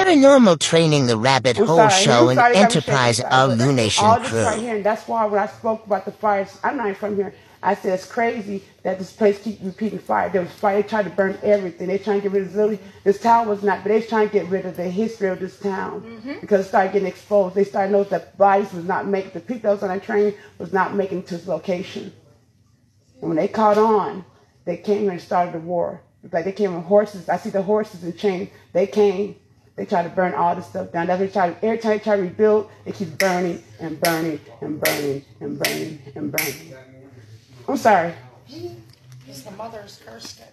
Paranormal Training the Rabbit Hole Show and Enterprise of Lunation all this Crew. right here, and that's why when I spoke about the fires, I'm not from here. I said it's crazy that this place keeps repeating fire. There was fire. They tried to burn everything. They trying to get rid of this town was not, but they trying to get rid of the history of this town because it started getting exposed. They started to know that bodies was not making, the people that was on that train was not making it to its location. And when they caught on, they came here and started the war. It's like they came on horses. I see the horses and chains. They came. They try to burn all this stuff down. That's what every time they try to rebuild, it keeps burning and burning and burning and burning and burning. I'm sorry. Because the mothers cursed it.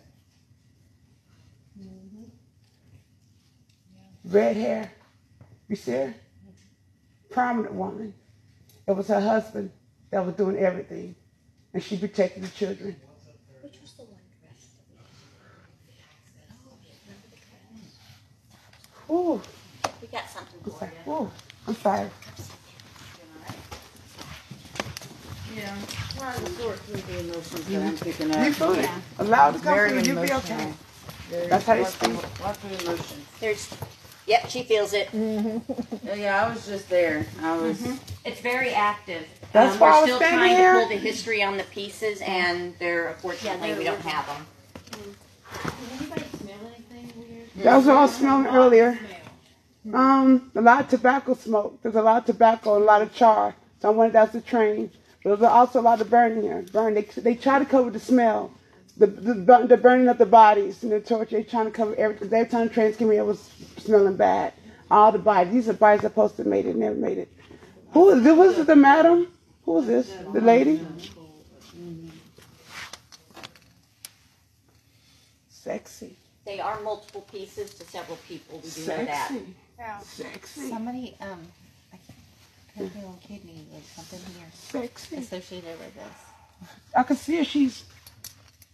Red hair. You see her? Prominent woman. It was her husband that was doing everything. And she protected the children. Which was the one dressed? Ooh. We got something for you. Ooh. I'm sorry. Yeah, trying to sort through the emotions that I'm picking up. You feel it. Allow it to come through. You'll be okay. That's how they speak. Lots of emotions. Yep, she feels it. Yeah, I was just there. I was. It's very active. That's why I we're was still standing trying here. to pull the history on the pieces, and unfortunately we don't have them. Did anybody smell anything weird? That's what I was smelling earlier. A lot of tobacco smoke. There's a lot of tobacco and a lot of char. So I wondered that's the train. But there's also a lot of burning here. They try to cover the smell. The burning of the bodies and the torture. They're trying to cover everything. Every time the trains came here, it was smelling bad. All the bodies. These are bodies that are supposed to have made it, never made it. Who is this? Was it the madam? Who is this? The lady? Sexy. They are multiple pieces to several people. We do know that. Yeah. Sexy. Somebody, peritoneal kidney was something here Sexy. associated with this. I can see her. She's.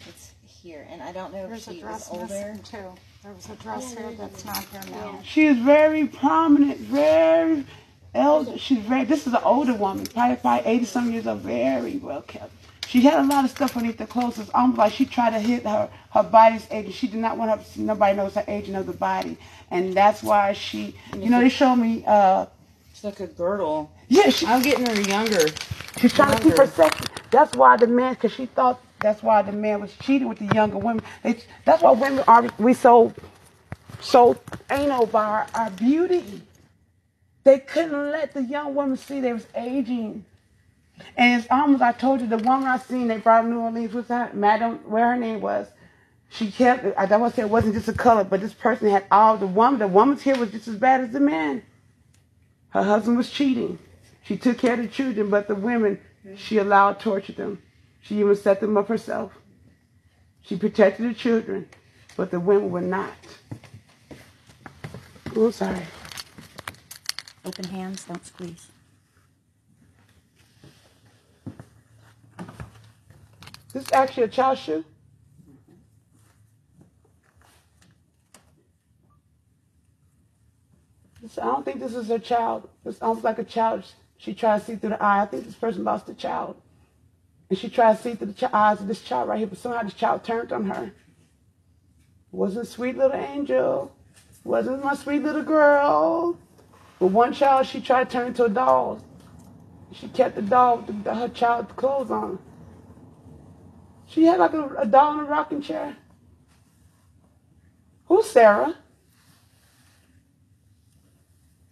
It's here, and I don't know if There's a she was dress older. missing too. There was a dress here that's not here now. She is very prominent, very elder. She's very. This is an older woman, probably 80-some years old, very well kept. She had a lot of stuff underneath the clothes. It's almost like she tried to hit her body's age. She did not want nobody knows her aging of the body, and that's why she. You know, they showed me. It's like a girdle. Yeah, I'm getting her younger. She's trying to keep her sexy. That's why the man, because she thought that's why the man was cheating with the younger women. That's why women are we so anal by our beauty. They couldn't let the young women see they was aging. And it's almost, I told you, the woman I seen, they brought to New Orleans with her, Madam, where her name was. She kept, I don't want to say it wasn't just a color, but this person had all, the woman's hair was just as bad as the man. Her husband was cheating. She took care of the children, but the women, she allowed torture them. She even set them up herself. She protected the children, but the women were not. Oh, sorry. Open hands, don't squeeze. This is actually a child's shoe. I don't think this is her child. It's almost like a child. She tried to see through the eye. I think this person lost a child. And she tried to see through the eyes of this child right here, but somehow this child turned on her. Wasn't a sweet little angel. Wasn't my sweet little girl. But one child, she tried to turn into a doll. She kept the doll with her child's clothes on. She had like a doll in a rocking chair. Who's Sarah?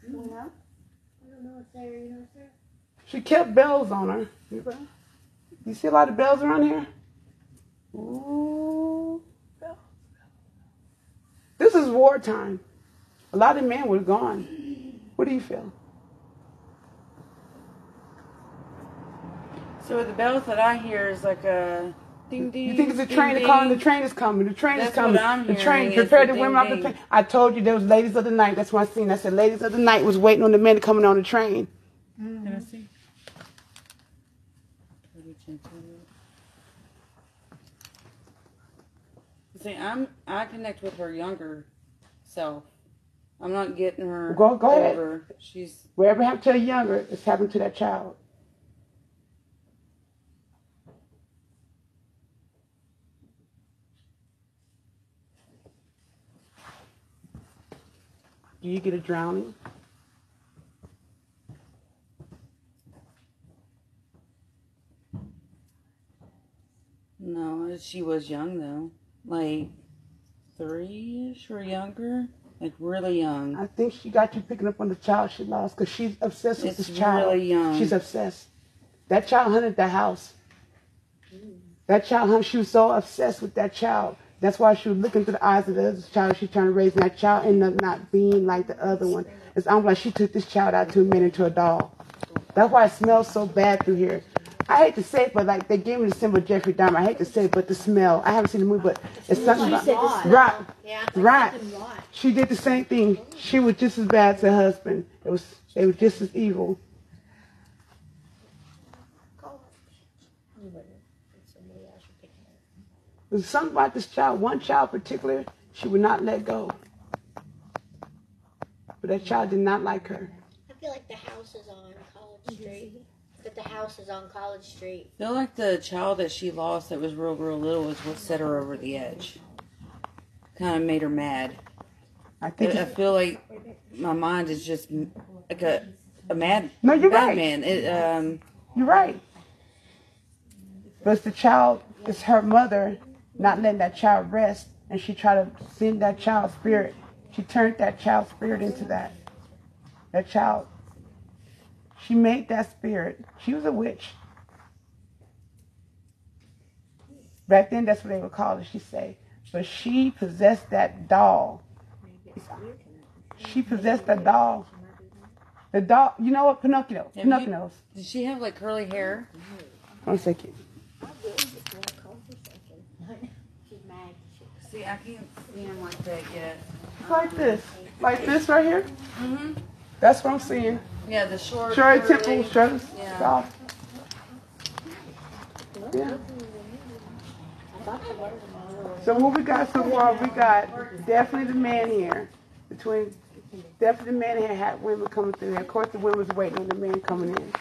You know? I don't know what Sarah, you know Sarah? She kept bells on her. You see a lot of bells around here? Ooh, bells. This is wartime. A lot of men were gone. What do you feel? So the bells that I hear is like a ding ding. You think it's a ding, train? ding. They're calling the train is coming. The train is That's coming. what I'm The train. hearing is Prepare the the women ding, off the ding. train. I told you there was ladies of the night. That's what I seen. I said ladies of the night was waiting on the men coming on the train. Can I see? See, I connect with her younger self. I'm not getting her Go ahead. over. She's Whatever happened to a younger, it's happened to that child. Do you get a drowning? No, she was young though. Like 3-ish or younger. Like really young. I think she got you picking up on the child she lost because she's obsessed with It's this child. really young. She's obsessed. That child hunted that house. That child hunted. She was so obsessed with that child. That's why she was looking through the eyes of the other child she's trying to raise. And that child ended up not being like the other one. It's almost like she took this child out to made into a doll. That's why it smells so bad through here. I hate to say it, but like they gave me the symbol of Jeffrey Dahmer. I hate to say it, but the smell. I haven't seen the movie, but it's something about right. Yeah. Right. She did the same thing. She was just as bad as her husband. They were just as evil. There's something about this child. One child in particular, she would not let go. But that child did not like her. I feel like the house is on College Street. That the house is on College Street. I feel like the child that she lost that was real little is what set her over the edge. Kind of made her mad. I feel like my mind is just like a mad, no, you're bad right. man. You're right. But it's the child, it's her mother not letting that child rest, and she tried to send that child's spirit. She turned that child's spirit into that. That child. She made that spirit. She was a witch. Back then, that's what they would call it, she say. But she possessed that doll. She possessed that doll. The doll, you know what? Pinocchio. Pinocchio's. Did she have like curly hair? 1 second. See, I can't see him like that yet. Like this. Like this right here? Mm-hmm. That's what I'm seeing. Yeah, the short temple, short, yeah. soft. Yeah. So what we got so far, we got definitely the man here. Definitely the man here had women coming through here. Of course, the women was waiting on the man coming in.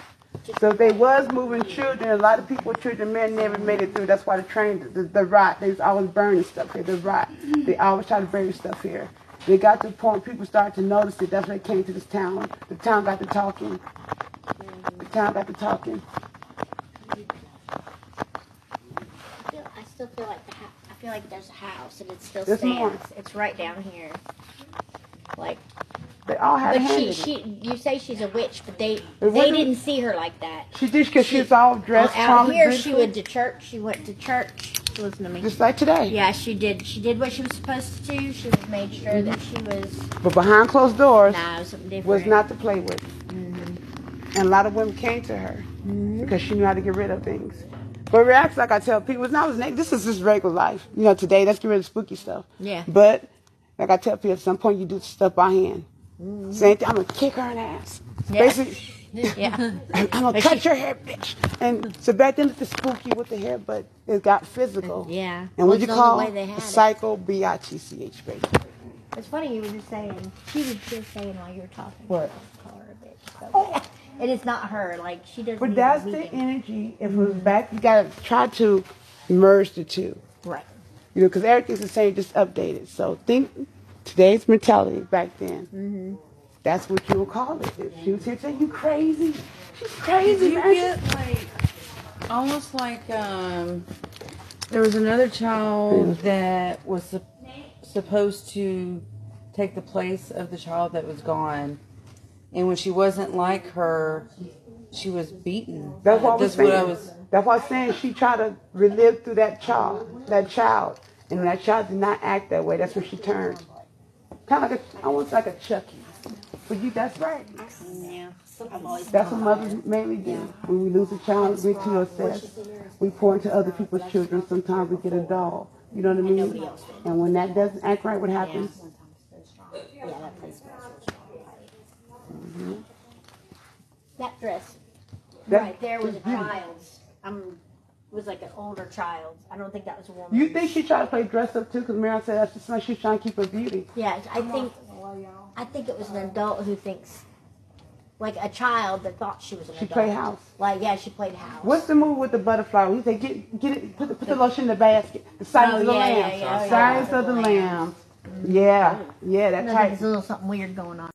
So they was moving children. A lot of people with children, men never made it through. That's why the train, the rot, they was always burning stuff here. The rot, they always try to bury stuff here. They got to the point people started to notice it. That's when they came to this town. The town got to talking. The town got to talking. I still feel like I feel like there's a house and it still There's stands. more. It's right down here. Like, they all had a but hand in it. you say she's a witch, but they wasn't- didn't see her like that. She did because she was all dressed. Out here, dressed, she went to church. She went to church. Listen to me. just like today. Yeah, she did. She did what she was supposed to do. She made sure that she was. But behind closed doors Nah, it was something different. was not to play with. And a lot of women came to her because she knew how to get rid of things. But reacts, like I tell people, it's not this is just regular life. You know, today, let's get rid of spooky stuff. Yeah. But, like I tell people, at some point you do stuff by hand. Same thing, I'm going to kick her in the ass. Yeah. Basically, Yeah. I'm going to cut your hair, bitch. And so back then it was spooky with the hair, but it got physical. Yeah. And what Well, you it's the call only way they had a it. psycho B-I-T-C-H, baby. It's funny you were just saying. She was just saying while you were talking. What? Call her a bitch. So bad. And it's not her. Like, she doesn't. But even that's mean the it. energy. If it was back, you got to try to merge the two. Right. You know, because everything's the same, just updated. So think today's mentality back then. That's what you would call it. If she was here saying, you crazy. She's crazy, Did you man. get like almost like there was another child that was supposed to take the place of the child that was gone, and when she wasn't like her, she was beaten. That's what I was saying. What I was. That's why I'm saying she tried to relive through that child. And when that child did not act that way, that's when she turned. Kind of like almost like a Chucky. But that's right. Yeah. That's what mothers mainly do. When we lose a child, we too obsessed. We pour into other people's children. Sometimes we get a doll. You know what I mean? And when that doesn't act right, what happens? Yeah, that place That dress right there was a child's. Was like an older child. I don't think that was a woman. You think she tried to play dress up too? Because Mary said that's just like she's trying to keep her beauty. Yeah, I think it was an adult who thinks, like a child that thought she was an adult. She played house. Like, yeah, she played house. What's the movie with the butterfly? You say get it, put the lotion in the basket. The silence of the lambs. yeah. Silence of the lambs. Yeah, yeah, I that know type. there's a little something weird going on.